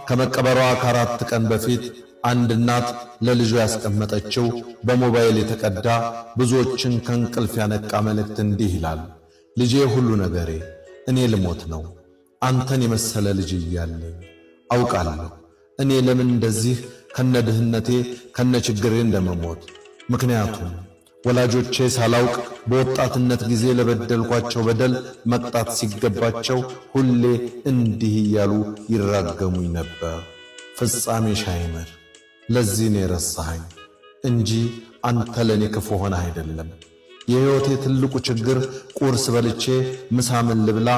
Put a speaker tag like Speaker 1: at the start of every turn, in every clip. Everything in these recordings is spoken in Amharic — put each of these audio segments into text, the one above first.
Speaker 1: ከመቀበሯ ከ4 ቀን በፊት አንድ እናት ለልጇ ያስቀመጠችው በሞባይል የተቀዳ ብዙዎችን ከእንቅልፍ ያነቃ መልእክት እንዲህ ይላል። ልጄ ሁሉ ነገሬ፣ እኔ ልሞት ነው አንተን የመሰለ ልጅ እያለኝ። አውቃለሁ እኔ ለምን እንደዚህ ከነድህነቴ ከነችግሬ እንደመሞት። ምክንያቱም ወላጆቼ ሳላውቅ በወጣትነት ጊዜ ለበደልኳቸው በደል መቅጣት ሲገባቸው ሁሌ እንዲህ እያሉ ይራገሙኝ ነበር። ፍጻሜ ሻይመር ለዚህ ነው የረሳኸኝ እንጂ አንተ ለኔ ክፉ ሆነህ አይደለም። የሕይወቴ ትልቁ ችግር ቁርስ በልቼ ምሳ ምን ልብላ፣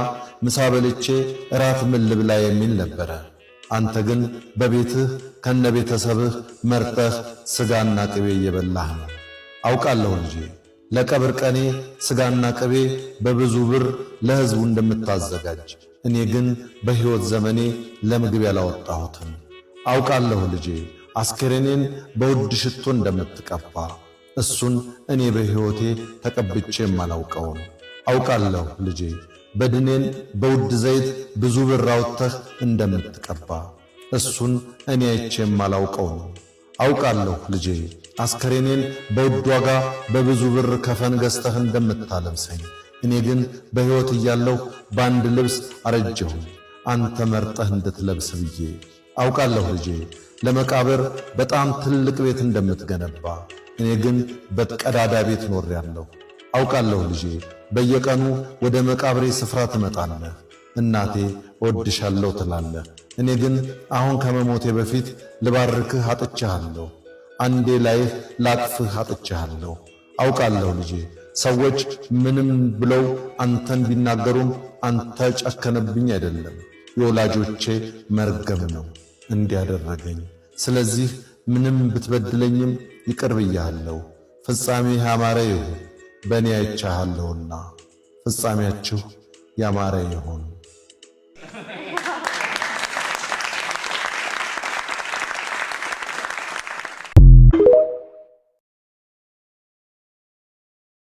Speaker 1: ምሳ በልቼ እራት ምን ልብላ የሚል ነበረ። አንተ ግን በቤትህ ከነቤተሰብህ መርጠህ ሥጋና ቅቤ እየበላህ ነው። አውቃለሁ ልጄ፣ ለቀብር ቀኔ ሥጋና ቅቤ በብዙ ብር ለሕዝቡ እንደምታዘጋጅ፣ እኔ ግን በሕይወት ዘመኔ ለምግብ ያላወጣሁትን። አውቃለሁ ልጄ፣ አስከሬኔን በውድ ሽቶ እንደምትቀባ፣ እሱን እኔ በሕይወቴ ተቀብቼ የማላውቀውን። አውቃለሁ ልጄ፣ በድኔን በውድ ዘይት ብዙ ብር አውጥተህ እንደምትቀባ፣ እሱን እኔ አይቼ የማላውቀውን። አውቃለሁ ልጄ፣ አስከሬኔን በውድ ዋጋ በብዙ ብር ከፈን ገዝተህ እንደምታለብሰኝ፣ እኔ ግን በሕይወት እያለሁ በአንድ ልብስ አረጀሁ አንተ መርጠህ እንድትለብስ ብዬ። አውቃለሁ ልጄ፣ ለመቃብር በጣም ትልቅ ቤት እንደምትገነባ፣ እኔ ግን በቀዳዳ ቤት ኖሬአለሁ። አውቃለሁ ልጄ፣ በየቀኑ ወደ መቃብሬ ስፍራ ትመጣለህ፣ እናቴ እወድሻለሁ ትላለህ። እኔ ግን አሁን ከመሞቴ በፊት ልባርክህ አጥቻለሁ፣ አንዴ ላይህ ላቅፍህ አጥቻለሁ። አውቃለሁ ልጄ፣ ሰዎች ምንም ብለው አንተን ቢናገሩም አንተ ጨከነብኝ አይደለም፣ የወላጆቼ መርገም ነው እንዲያደረገኝ። ስለዚህ ምንም ብትበድለኝም ይቅር ብያለሁ። ፍጻሜህ ያማረ ይሁን፣ በእኔ አይቻለሁና ፍጻሜያችሁ ያማረ ይሁን።